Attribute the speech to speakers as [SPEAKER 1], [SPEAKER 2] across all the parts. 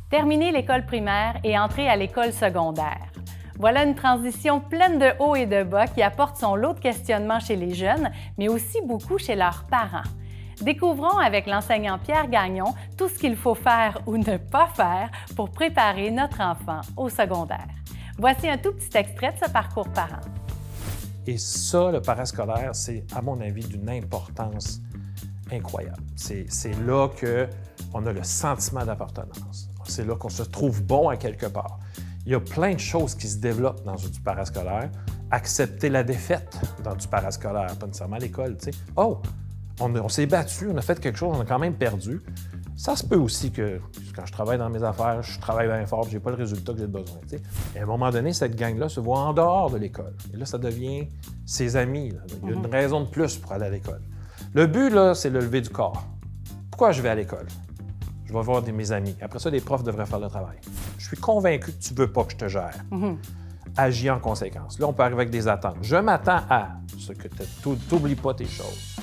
[SPEAKER 1] Terminer l'école primaire et entrer à l'école secondaire. Voilà une transition pleine de hauts et de bas qui apporte son lot de questionnements chez les jeunes, mais aussi beaucoup chez leurs parents. Découvrons avec l'enseignant Pierre Gagnon tout ce qu'il faut faire ou ne pas faire pour préparer notre enfant au secondaire. Voici un tout petit extrait de ce parcours parent.
[SPEAKER 2] Et ça, le parascolaire, c'est, à mon avis, d'une importance incroyable. C'est là qu'on a le sentiment d'appartenance. C'est là qu'on se trouve bon à quelque part. Il y a plein de choses qui se développent dans du parascolaire. Accepter la défaite dans du parascolaire, pas nécessairement à l'école, tu sais. Oh, on s'est battu, on a fait quelque chose, on a quand même perdu. Ça se peut aussi que, quand je travaille dans mes affaires, je travaille bien fort, je n'ai pas le résultat que j'ai besoin, tu sais. Et à un moment donné, cette gang-là se voit en dehors de l'école. Et là, ça devient ses amis. Là. Il y a une raison de plus pour aller à l'école. Le but, là, c'est le lever du corps. Pourquoi je vais à l'école? Je vais voir mes amis. Après ça, les profs devraient faire le travail. Je suis convaincu que tu ne veux pas que je te gère. Agis en conséquence. Là, on peut arriver avec des attentes. Je m'attends à ce que tu n'oublies pas tes choses.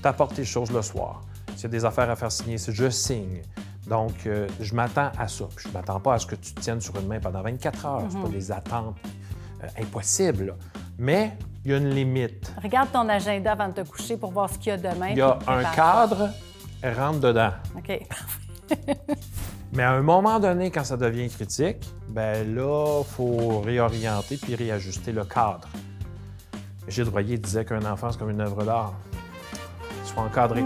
[SPEAKER 2] Tu apportes tes choses le soir. S'il y a des affaires à faire signer, je signe. Donc, je m'attends à ça. Puis je ne m'attends pas à ce que tu te tiennes sur une main pendant 24 heures. Ce pas des attentes impossibles. Là. Mais il y a une limite.
[SPEAKER 1] Regarde ton agenda avant de te coucher pour voir ce qu'il y a demain.
[SPEAKER 2] Il y a un cadre, rentre dedans.
[SPEAKER 1] OK,
[SPEAKER 2] Mais à un moment donné, quand ça devient critique, bien là, il faut réorienter puis réajuster le cadre. Gilles Royer disait qu'un enfant, c'est comme une œuvre d'art. Soit encadré.